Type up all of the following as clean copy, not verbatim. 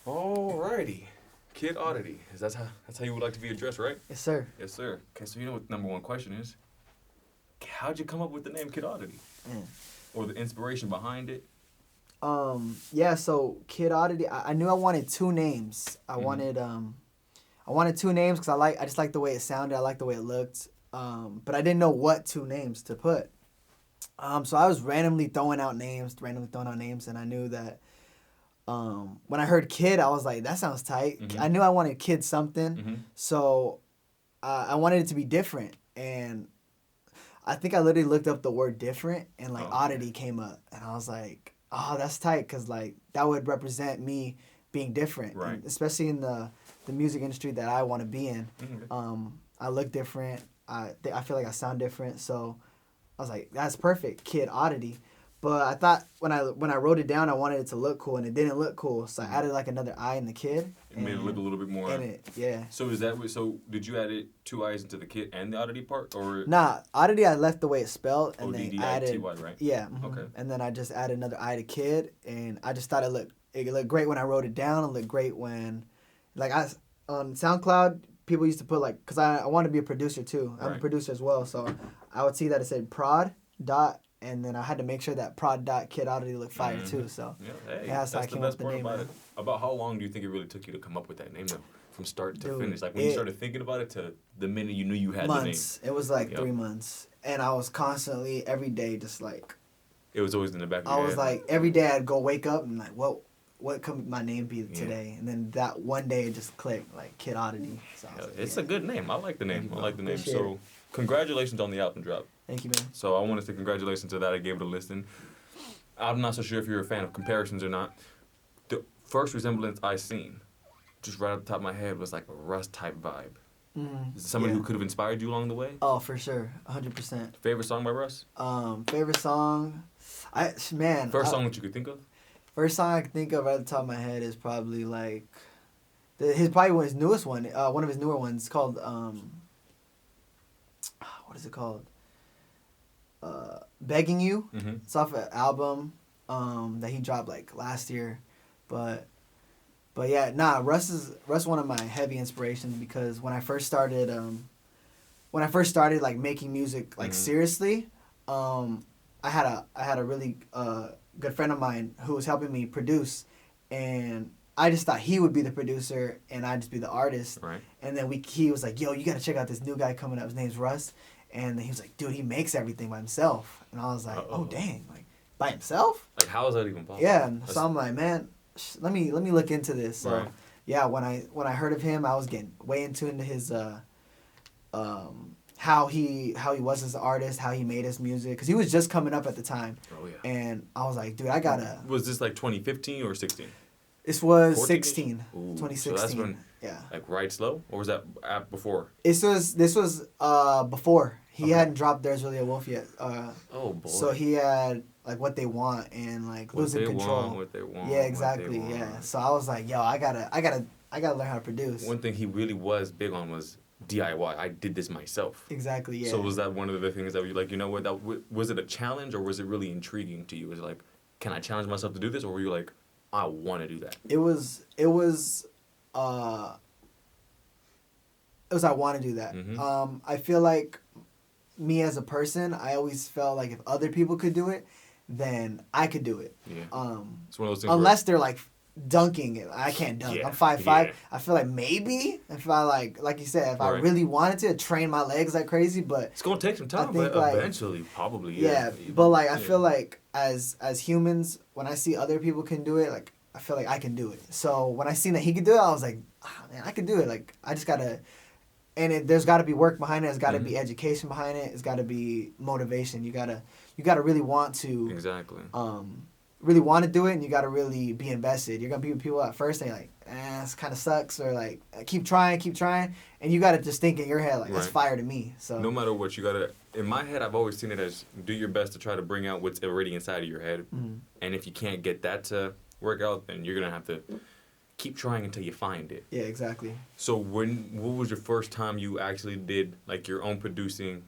Alrighty. Kiid Oddity. That's how you would like to be addressed, right? Yes, sir. Yes, sir. Okay, so you know what the number one question is? How'd you come up with the name Kiid Oddity? Man. Or the inspiration behind it? Yeah, so Kiid Oddity, I knew I wanted two names. I wanted two names because I just like the way it sounded. I like the way it looked. But I didn't know what two names to put. So I was randomly throwing out names, and I knew that when I heard Kid, I was like, that sounds tight. Mm-hmm. I knew I wanted Kid something, Mm-hmm. so I wanted it to be different. And I think I literally looked up the word different, and Oddity came up, and I was like, oh, that's tight, because that would represent me being different, Right. and especially in the music industry that I want to be in. Mm-hmm. I look different. I feel like I sound different, so I was like, that's perfect, Kiid Oddity. But I thought when I wrote it down, I wanted it to look cool, and it didn't look cool. So I added another I in the Kid. It made it look a little bit more. In it, yeah. So did you add two I's into the Kid and the Oddity part, or? Nah, Oddity I left the way it's spelled, and then added Oddity, right? Yeah. Mm-hmm. Okay. And then I just added another I to Kid, and I just thought it looked great when I wrote it down. It looked great when, on SoundCloud, people used to put because I want to be a producer too. I'm a producer as well, so I would see that it said prod dot. And then I had to make sure that prod dot Kiid Oddity looked fire too. So that's the best part about it. About how long do you think it really took you to come up with that name though, from start to finish? Like when you started thinking about it to the minute you knew you had months. the name. It was 3 months, and I was constantly every day just It was always in the back of your head. I was every day I'd go wake up and what could my name be today? And then that one day it just clicked, Kiid Oddity. So it's a good name. I like the name. Appreciate So congratulations on the album drop. Thank you, man. So I want to say congratulations to that. I gave it a listen. I'm not so sure if you're a fan of comparisons or not. The first resemblance I seen, just right off the top of my head, was like a Russ type vibe. Mm-hmm. Is it somebody who could have inspired you along the way? Oh, for sure, 100%. Favorite song by Russ? Favorite song, First song that you could think of? First song I can think of right at the top of my head is probably his newest one. One of his newer ones called what is it called? Begging You. Mm-hmm. It's off an album that he dropped last year, but yeah, Russ is one of my heavy inspirations because when I first started making music seriously, I had a really good friend of mine who was helping me produce, and I just thought he would be the producer and I'd just be the artist. Right. And then he was like, yo, you gotta check out this new guy coming up. His name's Russ. And then he was like, dude, he makes everything by himself. And I was like, oh, dang. By himself? How is that even possible? Yeah. So I'm like, man, let me look into this. So, right. Yeah, when I heard of him, I was getting way into his, how he was as an artist, how he made his music. Because he was just coming up at the time. Oh, yeah. And I was like, dude, I gotta... Was this 2015 or 16? This was 16. 2016. So that's when, Ride Slow? Or was that before? This was before. He hadn't dropped There's Really a Wolf yet. Oh, boy. So he had, What They Want and, Losing Control. What They Want. Yeah, exactly, yeah. So I was like, yo, I gotta learn how to produce. One thing he really was big on was DIY. I did this myself. Exactly, yeah. So was that one of the things that you know what, was it a challenge or was it really intriguing to you? Was it can I challenge myself to do this? Or were you like, I want to do that? It was I want to do that. Mm-hmm. I feel like me as a person, I always felt like if other people could do it, then I could do it. Yeah. It's one of those things unless they're dunking it. I can't dunk. Yeah. I'm 5'5". Yeah. I feel like maybe if I like you said, if I really wanted to train my legs like crazy, but it's gonna take some time, but eventually probably. Yeah. But I feel like as humans, when I see other people can do it, I feel like I can do it. So when I seen that he could do it, I was like, oh, man, I can do it. I just gotta. And there's got to be work behind it. There's got to be education behind it. It's got to be motivation. You gotta really want to. Exactly. Really want to do it, and you got to really be invested. You're gonna be with people at first, and you're like, this kind of sucks, or keep trying, and you got to just think in your head that's fire to me. So no matter what, you gotta. In my head, I've always seen it as do your best to try to bring out what's already inside of your head, and if you can't get that to work out, then you're gonna have to keep trying until you find it. Yeah, exactly. So what was your first time you actually did your own producing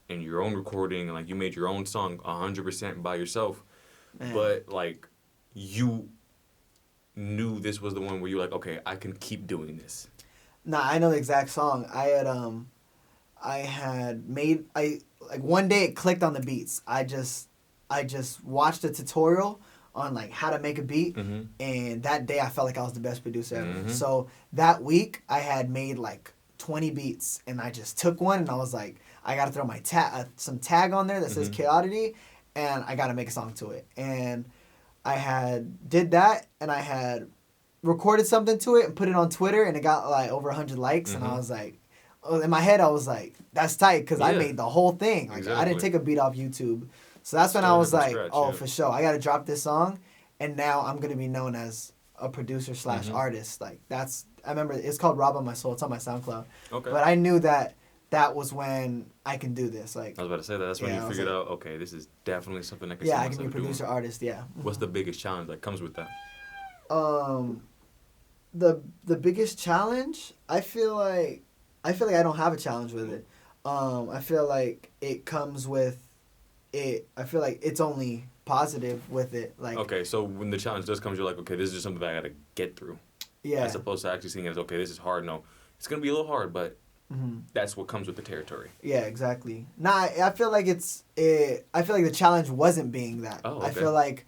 and your own recording and you made your own song 100% by yourself? Man. But you knew this was the one where you were like, okay, I can keep doing this? Nah, I know the exact song. Like one day it clicked on the beats. I just watched a tutorial on like how to make a beat, and that day I felt like I was the best producer ever. So that week I had made like 20 beats, and I just took one and I was like, I gotta throw my some tag on there that says Kiid Oddity, and I gotta make a song to it. And I did that, and I had recorded something to it and put it on Twitter, and it got like over 100 likes, and I was like, in my head I was like, that's tight, because I made the whole thing. Like I didn't take a beat off YouTube. So that's when I was like, for sure, I gotta drop this song, and now I'm gonna be known as a producer / artist. Like I remember it's called Rob on My Soul. It's on my SoundCloud. Okay. But I knew that was when I can do this. Like I was about to say that. That's when you figured out, okay, this is definitely something I can. Yeah, I can be a producer artist. Yeah. What's the biggest challenge that comes with that? The biggest challenge, I feel like I don't have a challenge with it. I feel like it comes with it. I feel like it's only positive with it. Like okay, so when the challenge does come, you're like, okay, this is just something that I gotta get through. Yeah. As opposed to actually seeing it as, okay, this is hard. No, it's gonna be a little hard, but that's what comes with the territory. Yeah, exactly. Nah, I feel like I feel like the challenge wasn't being that. Oh, okay. I feel like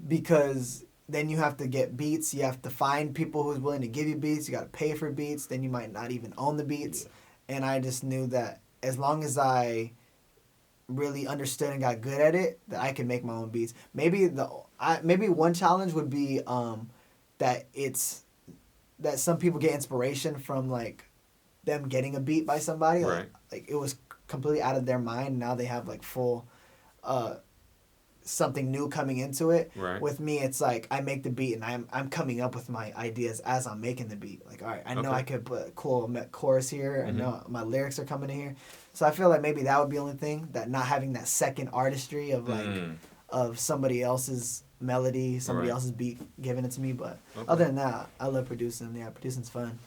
because then you have to get beats, you have to find people who's willing to give you beats, you got to pay for beats, then you might not even own the beats. Yeah. And I just knew that as long as I really understood and got good at it, that I could make my own beats. Maybe one challenge would be that some people get inspiration from like them getting a beat by somebody. Right. Like it was completely out of their mind. Now they have like full something new coming into it. Right. With me, it's like I make the beat and I'm coming up with my ideas as I'm making the beat. Like, all right, I know I could put a cool chorus here. I know my lyrics are coming in here. So I feel like maybe that would be the only thing, that not having that second artistry of like of somebody else's melody, somebody else's beat giving it to me. But other than that, I love producing. Yeah, producing's fun.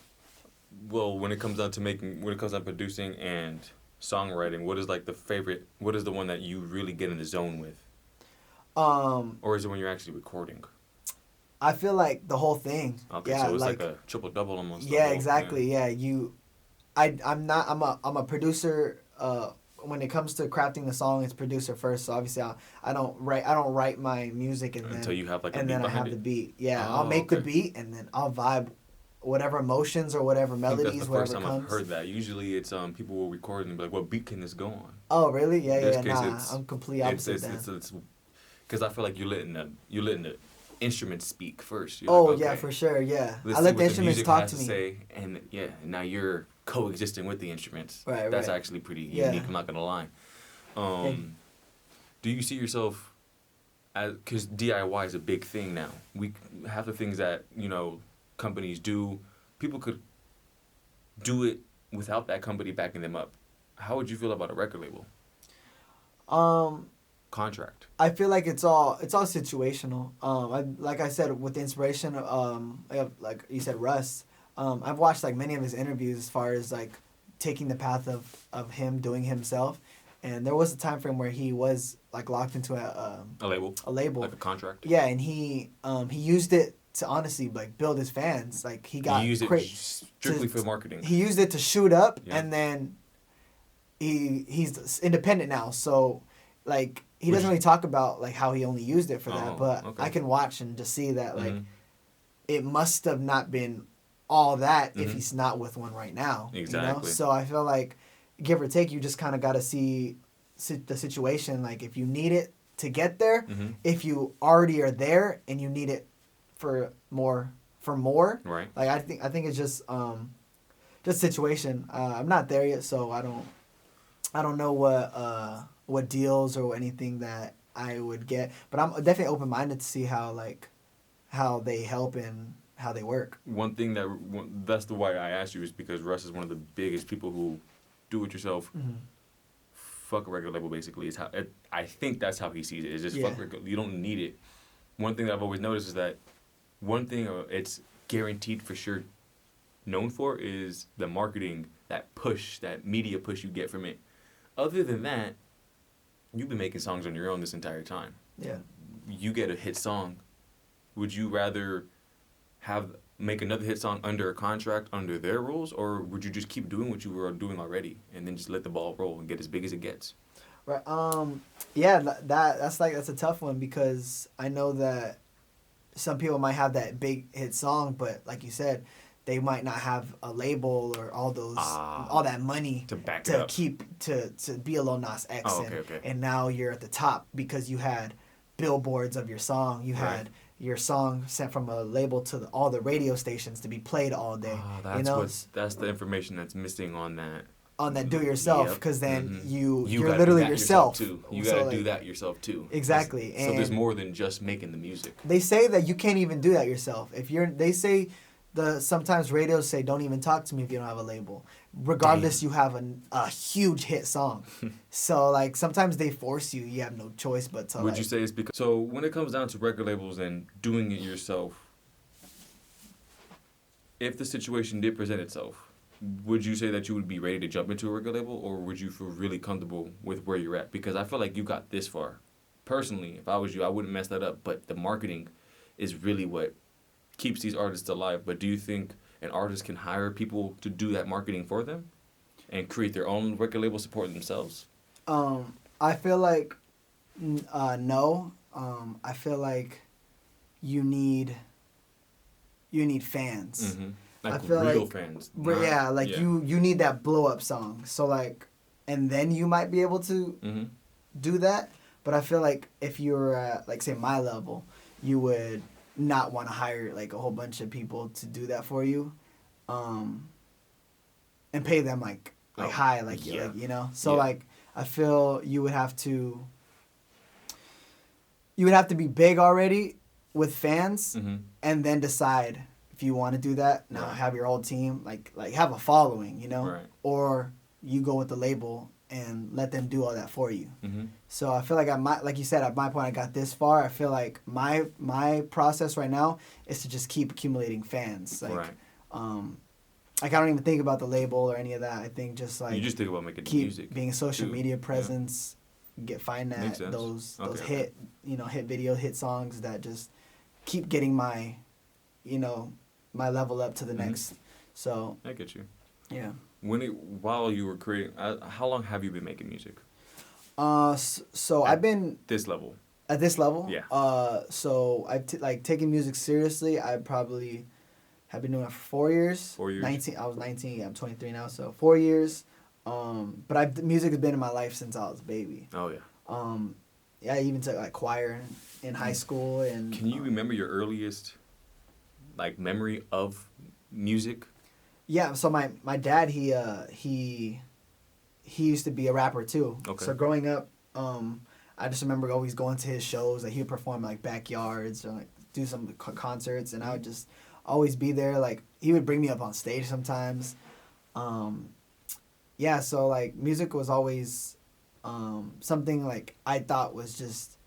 Well, when it comes down to producing and songwriting, what is like the favorite? What is the one that you really get in the zone with? Or is it when you're actually recording? I feel like the whole thing. Okay, yeah, so it's like a triple double almost. Yeah, exactly. Yeah, I'm a producer. When it comes to crafting the song, it's producer first. So obviously, I don't write my music until you have like a beat behind it. And then I have the beat. Yeah, I'll make the beat and then I'll vibe whatever emotions or whatever melodies, that's the first time comes. I've heard that. Usually it's people will record and be like, "What beat can this go on?" Oh, really? Yeah. Nah, I'm completely opposite. It's because I feel like you're letting the instruments speak first. You're like, okay, for sure. Yeah, I let the instruments talk to me. Say, and now you're coexisting with the instruments. Right. That's actually pretty unique. I'm not gonna lie. Do you see yourself as, because DIY is a big thing now. We have the things that companies do. People could do it without that company backing them up. How would you feel about a record label? Contract. I feel like it's all situational. Like I said, with the inspiration, like you said, Russ. I've watched like many of his interviews as far as like taking the path of him doing himself, and there was a time frame where he was like locked into a label, like a contract. Yeah, and he used it to honestly like build his fans. Like he used it strictly for marketing. He used it to shoot up, and then he's independent now. So like he doesn't really talk about like how he only used it for that, but I can watch and just see that like it must have not been all that if he's not with one right now. Exactly. So I feel like give or take, you just kind of got to see the situation. Like if you need it to get there, if you already are there and you need it for more, right? Like I think it's just situation. I'm not there yet, so I don't know what deals or anything that I would get, but I'm definitely open minded to see how they help and how they work. One thing that's the why I asked you is because Russ is one of the biggest people who do it yourself. Fuck a record label basically is how I think that's how he sees it. It's just fuck record. You don't need it. One thing that I've always noticed is that one thing it's guaranteed for sure known for is the marketing, that push, that media push you get from it. Other than that, you've been making songs on your own this entire time. Yeah. You get a hit song. Would you rather make another hit song under a contract under their rules, or would you just keep doing what you were doing already and then just let the ball roll and get as big as it gets? Right. Yeah. That's a tough one because I know that some people might have that big hit song, but like you said, they might not have a label or all that money to back it to up. to be a Lil Nas X. Oh, okay. And now you're at the top because you had billboards of your song. You had your song sent from a label to all the radio stations to be played all day. That's the information that's missing on that. On that do it yourself, because then you're gotta literally do that yourself too. You gotta do that yourself too. Exactly. So there's more than just making the music. They say that you can't even do that yourself. They say sometimes radios say don't even talk to me if you don't have a label. Regardless, you have a huge hit song. So like sometimes they force you. You have no choice but to. Would you say it's because? So when it comes down to record labels and doing it yourself, if the situation did present itself, would you say that you would be ready to jump into a record label, or would you feel really comfortable with where you're at? Because I feel like you got this far. Personally, if I was you, I wouldn't mess that up. But the marketing is really what keeps these artists alive. But do you think an artist can hire people to do that marketing for them and create their own record label supporting themselves? I feel like no. I feel like you need fans. Mm-hmm. Like I feel real like, fans. You need that blow up song. So like, and then you might be able to do that. But I feel like if you're at like say my level, you would not want to hire like a whole bunch of people to do that for you, and pay them like high you know. So like I feel you would have to be big already with fans, and then decide if you want to do that. Now have your whole team like have a following, you know, or you go with the label and let them do all that for you. So I feel like like you said, at my point, I got this far. I feel like my process right now is to just keep accumulating fans. Like, like I don't even think about the label or any of that. I think just like you just think about making keep music, being a social media presence, find those hit video hit songs that just keep getting my level up to the next. So I get you. Yeah. While you were creating, how long have you been making music? So I've been this level. At this level, yeah. So I've taking music seriously. I probably have been doing it for 4 years. 4 years. 19. I was 19. Yeah, I'm 23 now. So 4 years. But music has been in my life since I was a baby. Oh yeah. Yeah, I even took like choir in high school and. Can you remember your earliest, like memory of music? Yeah, so my dad he used to be a rapper too. Okay. So growing up, I just remember always going to his shows. Like he would perform like backyards or like do some concerts, and I would just always be there. Like he would bring me up on stage sometimes. Yeah, so like music was always something like I thought was just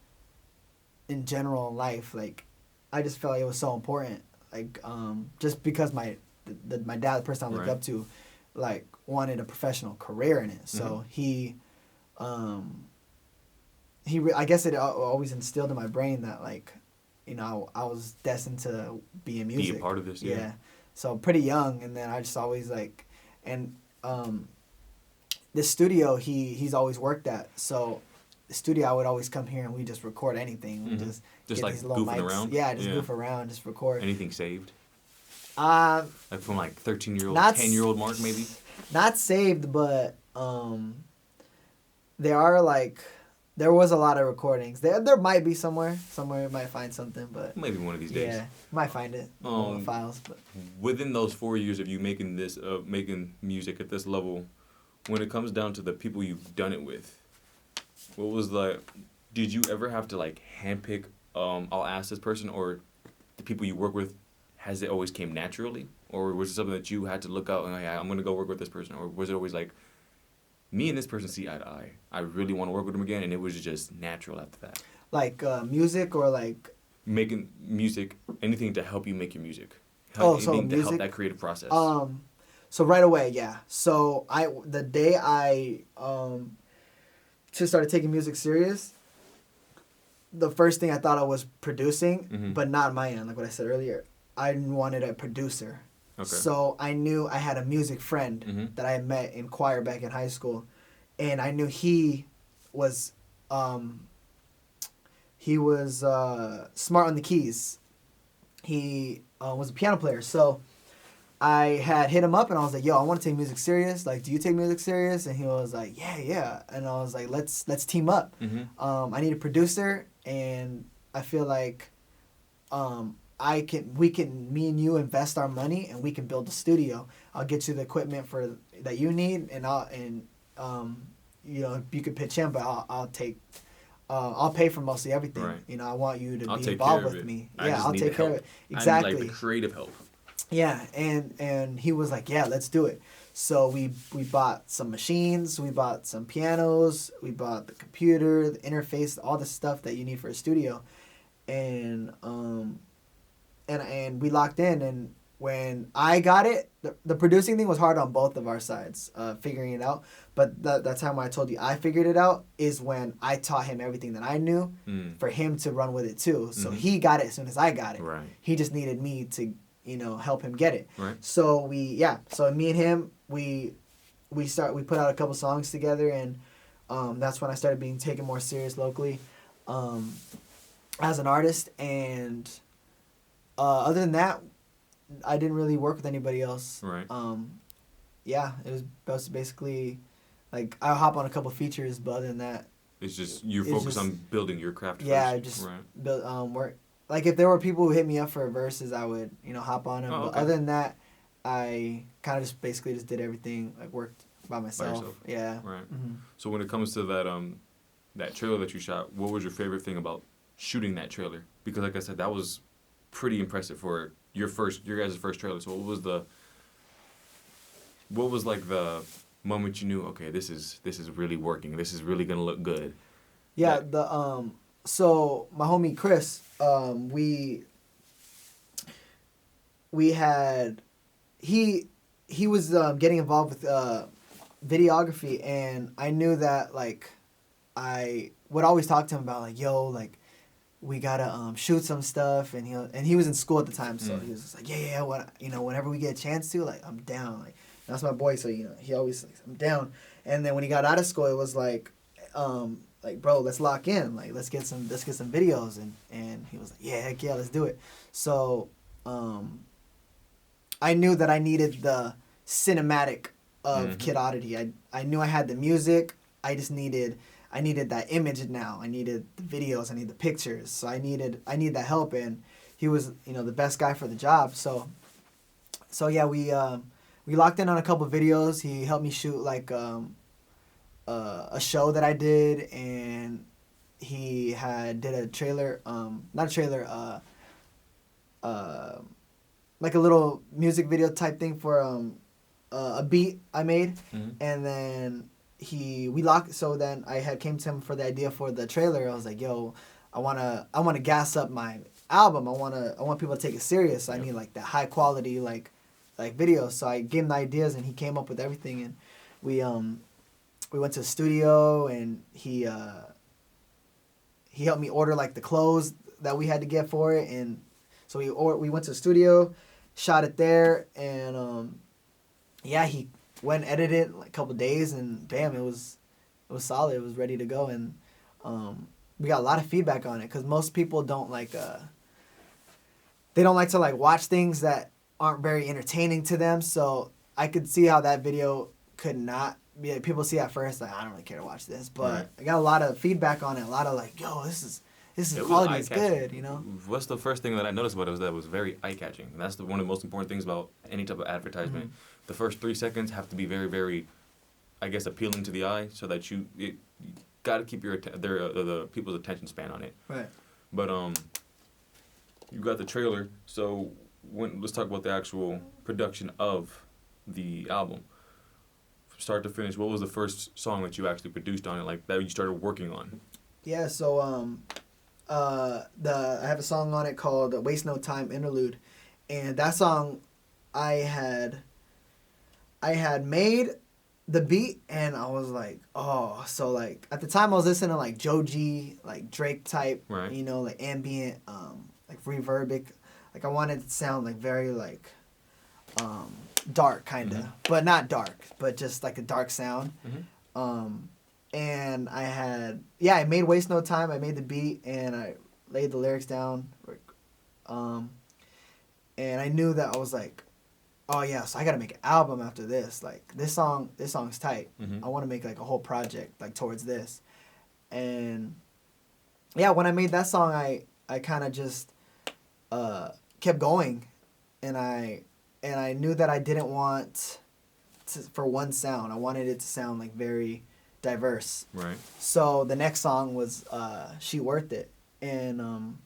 in general in life. Like I just felt like it was so important. Like just because my dad, the person I looked up to, like wanted a professional career in it. So I guess it always instilled in my brain that like, I was destined to be in music. Be a part of this, yeah. So pretty young, and then I just always like, and this studio he's always worked at. So the studio I would always come here and we just record anything. We just get like these little goofing mics. around. Yeah, just goof around, just record. Anything saved? Like from like 13-year-old, 10-year-old Mark maybe? Not saved, but there was a lot of recordings. There might be somewhere you might find something, but maybe one of these days. Yeah, might find it on the files. But within those 4 years of you making music at this level, when it comes down to the people you've done it with, what was did you ever have to like handpick? I'll ask this person, or the people you work with. Has it always came naturally, or was it something that you had to look out and like, I'm gonna go work with this person, or was it always like, me and this person see eye to eye. I really want to work with them again, and it was just natural after that. Like music or like making music, anything to help you make your music. Anything to help that creative process. So right away, yeah. So the day I just started taking music serious, the first thing I thought I was producing, but not my end, like what I said earlier. I wanted a producer. Okay. So I knew I had a music friend Mm-hmm. that I had met in choir back in high school, and I knew he was smart on the keys. He was a piano player, so I had hit him up and I was like, "Yo, I want to take music serious. Like, do you take music serious?" And he was like, "Yeah, yeah." And I was like, "Let's team up. Mm-hmm. I need a producer, and I feel like me and you invest our money and we can build a studio. I'll get you the equipment that you need, and you could pitch in, but I'll pay for mostly everything. Right. You know, I want you to I'll be take involved care of with it. me. I Yeah, just I'll need take the care help. of it. Exactly. I need like the creative help. Yeah, and he was like, "Yeah, let's do it." So we bought some machines, we bought some pianos, we bought the computer, the interface, all the stuff that you need for a studio, and we locked in. And when I got it, the producing thing was hard on both of our sides, figuring it out. But that time when I told you I figured it out is when I taught him everything that I knew for him to run with it too. So he got it as soon as I got it. Right. He just needed me to help him get it. Right. So so me and him, we put out a couple songs together, and that's when I started being taken more serious locally as an artist. And other than that, I didn't really work with anybody else. Right. It was basically like I'll hop on a couple features, but other than that, it's just you're focused on building your craft. Yeah, first. just right. build work. Like if there were people who hit me up for verses, I would hop on them. Oh, But okay. other than that, I kind of just basically just did everything, like worked by myself. yourself. Yeah. Right. Mm-hmm. So when it comes to that trailer that you shot, what was your favorite thing about shooting that trailer? Because like I said, that was pretty impressive for your guys' first trailer. So what was like the moment you knew, okay, this is really working. This is really gonna look good. Yeah. So my homie Chris, we had he was getting involved with videography, and I knew that like I would always talk to him about like, yo, like we gotta shoot some stuff, and he was in school at the time, so he was just like, yeah, whenever we get a chance to, like, I'm down. Like, that's my boy, so he always like, I'm down. And then when he got out of school, it was like bro, let's lock in, like let's get some videos, and he was like, yeah, heck yeah, let's do it. So I knew that I needed the cinematic of Kiid Oddity. I knew I had the music. I just needed that image now. I needed the videos. I need the pictures. So I need that help, and he was the best guy for the job. So yeah, we locked in on a couple videos. He helped me shoot like a show that I did, and he did a trailer, not a trailer, like a little music video type thing for a beat I made, and then so then I came to him for the idea for the trailer. I was like, yo, I wanna gas up my album. I want people to take it serious. So I need like that high quality like video. So I gave him the ideas, and he came up with everything, and we went to the studio, and he helped me order like the clothes that we had to get for it, and so we went to the studio, shot it there, and he went and edited it like a couple days, and bam, it was solid. It was ready to go, and we got a lot of feedback on it because most people don't like they don't like to like watch things that aren't very entertaining to them. So I could see how that video could not be. People see at first like, I don't really care to watch this, but right. I got a lot of feedback on it. A lot of like, yo, this is quality is good, What's the first thing that I noticed about it was that it was very eye-catching. And that's one of the most important things about any type of advertisement. The first 3 seconds have to be very, very, I guess, appealing to the eye, so that you got to keep the people's attention span on it. Right. But you got the trailer, so let's talk about the actual production of the album. From start to finish, what was the first song that you actually produced on it, like that you started working on? Yeah, so I have a song on it called "Waste No Time Interlude," and that song I had made the beat, and I was like, oh, so like at the time I was listening to like Joe G, like Drake type, right. like ambient, like reverbic like I wanted it to sound like very like dark kinda, but not dark, but just like a dark sound. And I made Waste No Time. I made the beat and I laid the lyrics down. And I knew that I was like, oh yeah, so I gotta make an album after this. Like this song's tight. I want to make like a whole project like towards this. And yeah, when I made that song, I kind of just kept going, and I knew that I didn't want for one sound. I wanted it to sound like very diverse. Right. So the next song was She Worth It, and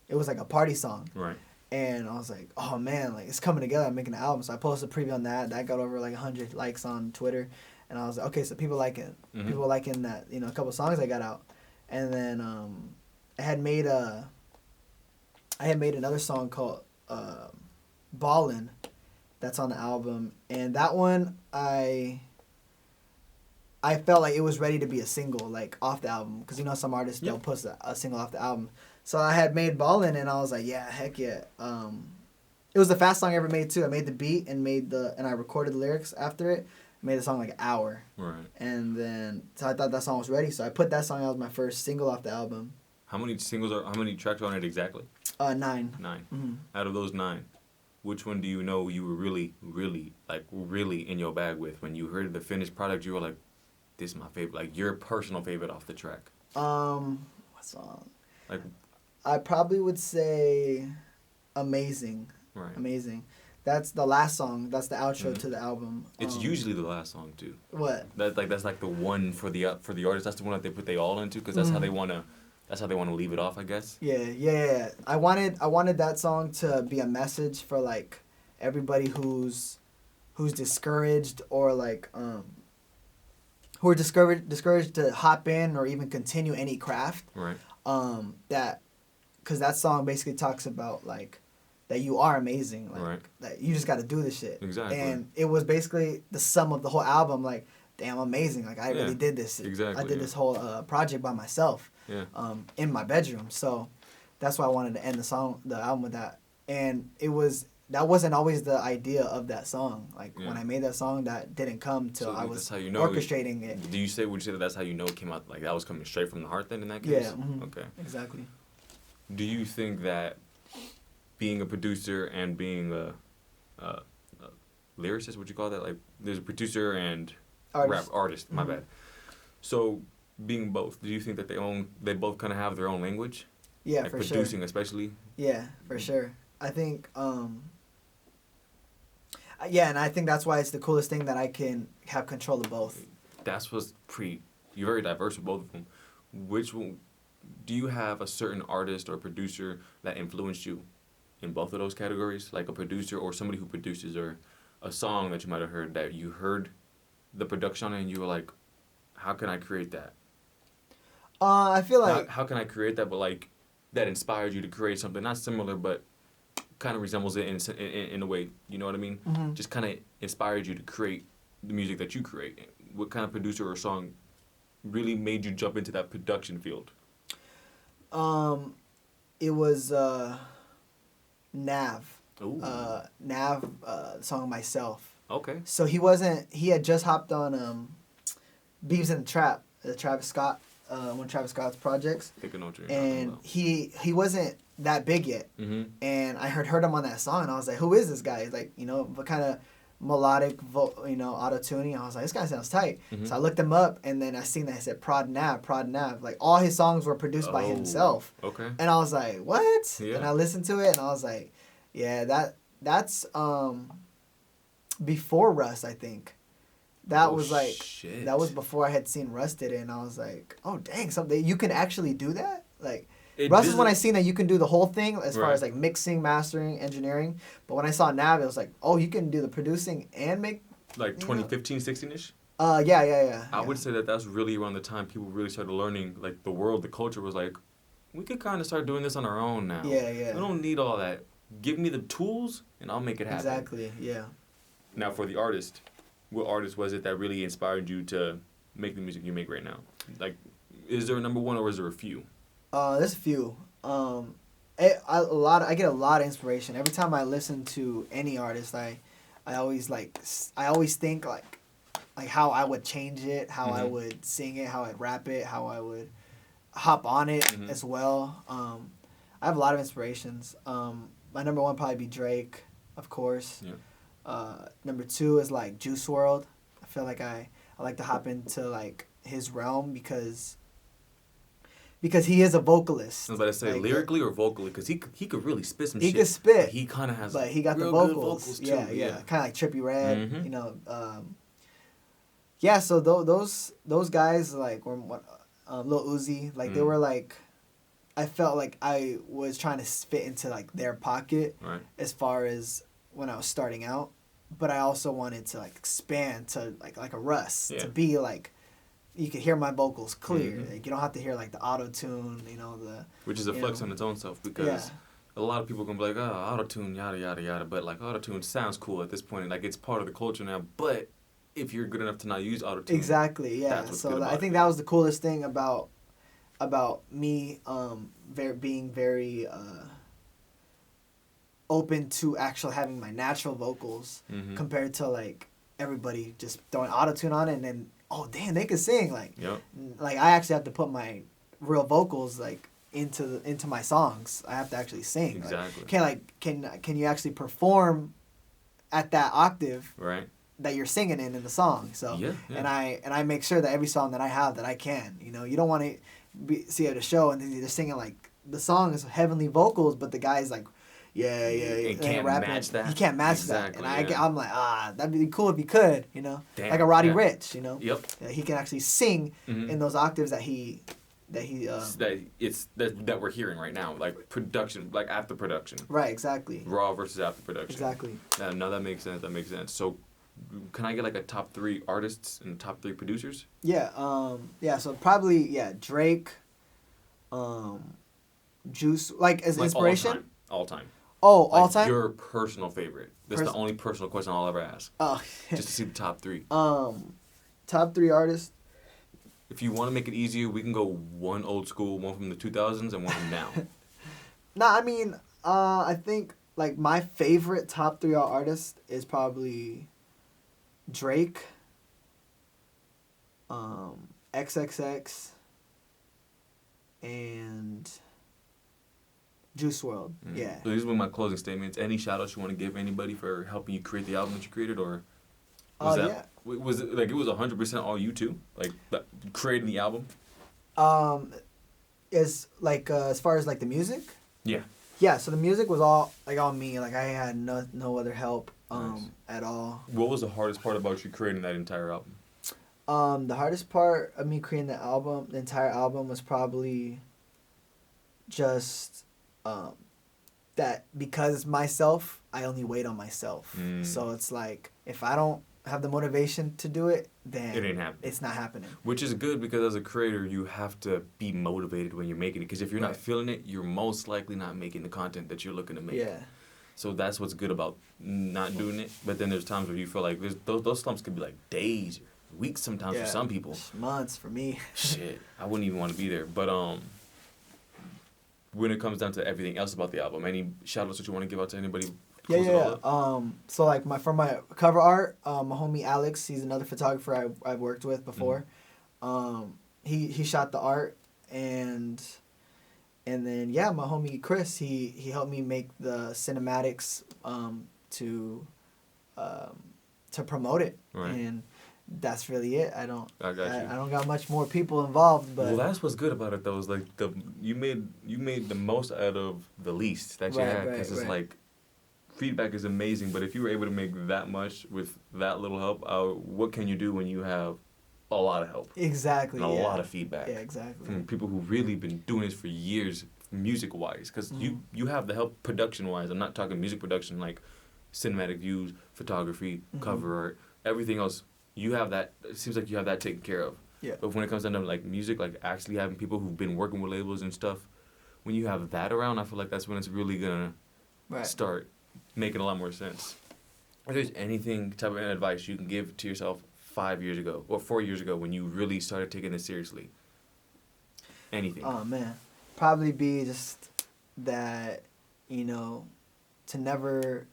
it was like a party song. Right. And I was like, oh man, like it's coming together. I'm making an album. So I posted a preview on that. That got over like 100 likes on Twitter. And I was like, okay, so people like it. People liking that, a couple songs I got out. And then I had made another song called Ballin' that's on the album. And that one I felt like it was ready to be a single, like off the album. Because some artists, they'll post a single off the album. So I had made Ballin' and I was like, yeah, heck yeah. It was the fast song I ever made too. I made the beat and I recorded the lyrics after it. I made the song like an hour. Right. And then so I thought that song was ready. So I put that song out as my first single off the album. How many tracks are on it exactly? 9. 9. Out of those 9, which one do you know you were really, really, like really in your bag with? When you heard the finished product, you were like, this is my favorite, like your personal favorite off the track. What song? Like, I probably would say Amazing. Right. Amazing. That's the last song. That's the outro to the album. It's usually the last song too. What? That's like the one for the artist. That's the one that they put they all into because that's how they wanna leave it off, I guess. Yeah. I wanted that song to be a message for like everybody who's discouraged or like who are discouraged to hop in or even continue any craft. Right. Because that song basically talks about like that you are amazing, like right. that you just got to do this shit. Exactly. And it was basically the sum of the whole album. Like, damn, amazing. Like I really did this. Exactly. I did this whole project by myself. Yeah. In my bedroom. So that's why I wanted to end the album with that. And that wasn't always the idea of that song. Like when I made that song, that didn't come till I was orchestrating it. Would you say that that's how you know it came out? Like that was coming straight from the heart then in that case? Yeah. Mm-hmm. Okay. Exactly. Do you think that being a producer and being a lyricist, what you call that? Like there's a producer and artist. My bad. So being both, do you think that they both kind of have their own language? Yeah, like for sure. Producing especially. Yeah, for sure. I think. Yeah, and I think that's why it's the coolest thing that I can have control of both. That's what's you're very diverse with both of them. Which one, do you have a certain artist or producer that influenced you in both of those categories? Like a producer or somebody who produces, or a song that you might have heard that you heard the production on it and you were like, how can I create that? I feel like... How can I create that, but like, that inspired you to create something not similar, but kind of resembles it in a way, you know what I mean? Mm-hmm. Just kind of inspired you to create the music that you create. What kind of producer or song really made you jump into that production field? It was Nav. Ooh. Nav, song Myself. Okay. So he had just hopped on Beavis in the Trap, the Travis Scott, one of Travis Scott's projects. I think I know what you're talking about. He wasn't that big yet. Mm-hmm. And I heard him on that song and I was like, who is this guy? He's like, what kind of melodic, auto-tuning. I was like, this guy sounds tight. Mm-hmm. So I looked him up and then I seen that it said Prod Nav. Like all his songs were produced by himself. Okay. And I was like, what? Yeah. And I listened to it and I was like, yeah, that's before Russ, I think. That was like shit. That was before I had seen Russ did it, and I was like, oh dang, something you can actually do that? Like Russ is when I seen that you can do the whole thing as far as like mixing, mastering, engineering. But when I saw Nav, it was like, oh, you can do the producing and make like 2015, 16ish? Yeah. I would say that's really around the time people really started learning, like the world, the culture was like, we could kind of start doing this on our own now. Yeah. We don't need all that. Give me the tools and I'll make it happen. Exactly, yeah. Now for the artist, what artist was it that really inspired you to make the music you make right now? Like, is there a number one or is there a few? There's a few. I get a lot of inspiration every time I listen to any artist. I always think like how I would change it, how I would sing it, how I'd rap it, how I would hop on it as well. I have a lot of inspirations. My number one probably be Drake, of course. Yeah. Number two is like Juice WRLD. I feel like I like to hop into like his realm because he is a vocalist. I was about to say like, lyrically or vocally, because he could really spit some shit. He could spit. He kind of has, but he got real the vocals. good vocals too. Yeah. Kind of like Trippie Redd, you know. Yeah, so those guys like were Lil Uzi, like they were like, I felt like I was trying to fit into like their pocket as far as when I was starting out, but I also wanted to like expand to like a Russ to be like. You could hear my vocals clear. Like, you don't have to hear like the auto tune, you know, which is a flex on its own self because a lot of people gonna be like, oh, auto tune, yada yada yada. But like auto tune sounds cool at this point, like it's part of the culture now. But if you're good enough to not use auto tune, exactly, yeah. That's what's so good about I think it. that was the coolest thing about me being very open to actually having my natural vocals compared to like everybody just throwing auto tune on it and then. Oh damn! They could sing like I actually have to put my real vocals like into my songs. I have to actually sing. Exactly. Like, can you actually perform at that octave that you're singing in the song? So and I make sure that every song that I have that I can. You know, you don't want to see at a show and they're singing like the song is heavenly vocals, but the guy's like. Yeah. He can't match that. He can't match that. And I'm like, that'd be cool if he could, you know? Damn, like a Roddy Ricch, you know? Yep. Yeah, he can actually sing in those octaves that we're hearing right now, like production, like after production. Right, exactly. Raw versus after production. Exactly. No, that makes sense. So, can I get like a top 3 artists and top 3 producers? Yeah. So probably Drake, Juice, like as like inspiration. All time. Oh, like all time. Your personal favorite. That's the only personal question I'll ever ask. Oh. Just to see the top 3. Top 3 artists. If you want to make it easier, we can go one old school, one from the 2000s, and one from now. Nah, I mean, I think like my favorite top 3 artist is probably Drake, XXX, and Juice WRLD. Yeah. So these were my closing statements. Any shout outs you want to give anybody for helping you create the album that you created, or was was it like it was 100% all you two, like creating the album? Is like as far as like the music. Yeah. Yeah. So the music was all like on me. Like I had no other help at all. What was the hardest part about you creating that entire album? The hardest part of me creating the entire album was probably just that because it's myself, I only wait on myself. So it's like if I don't have the motivation to do it, then it ain't happening. It's not happening. Which is good because as a creator, you have to be motivated when you're making it. Because if you're not feeling it, you're most likely not making the content that you're looking to make. Yeah. So that's what's good about not doing it. But then there's times where you feel like those slumps could be like days, weeks sometimes for some people. Months for me. Shit, I wouldn't even want to be there. But when it comes down to everything else about the album, any shout outs that you want to give out to anybody? Yeah. So like for my cover art, my homie Alex, he's another photographer I've worked with before. He shot the art and then my homie Chris, he helped me make the cinematics to promote it. Right. And that's really it. I don't got much more people involved, but well, that's what's good about it though. Is like you made the most out of the least that you had, because it's like feedback is amazing, but if you were able to make that much with that little help, what can you do when you have a lot of help? Exactly. And a lot of feedback. Yeah, exactly. From people who really been doing this for years, music wise, because you have the help production wise. I'm not talking music production like cinematic views, photography, cover art, everything else. You have that. It seems like you have that taken care of. Yeah. But when it comes down to like music, like actually having people who've been working with labels and stuff, when you have that around, I feel like that's when it's really gonna start making a lot more sense. If there's anything type of advice you can give to yourself 5 years ago or 4 years ago when you really started taking this seriously, anything. Oh man, probably be just that, you know, to never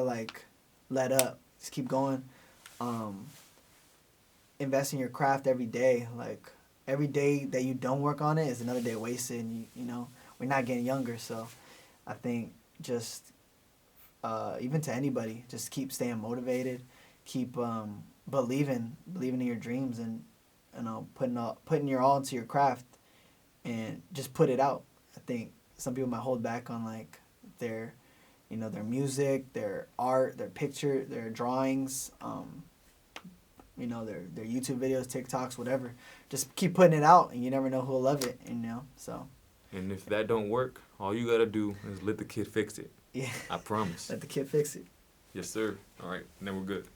like let up. Just keep going. Invest in your craft every day. Like every day that you don't work on it is another day wasted. And you know, we're not getting younger, so I think just even to anybody, just keep staying motivated, keep believing in your dreams, and you know, putting your all into your craft, and just put it out. I think some people might hold back on like their, you know, their music, their art, their picture, their drawings, you know, their YouTube videos, TikToks, whatever. Just keep putting it out, and you never know who'll love it, you know. So. And if that don't work, all you gotta do is let the kid fix it. Yeah. I promise. Let the kid fix it. Yes, sir. All right, then we're good.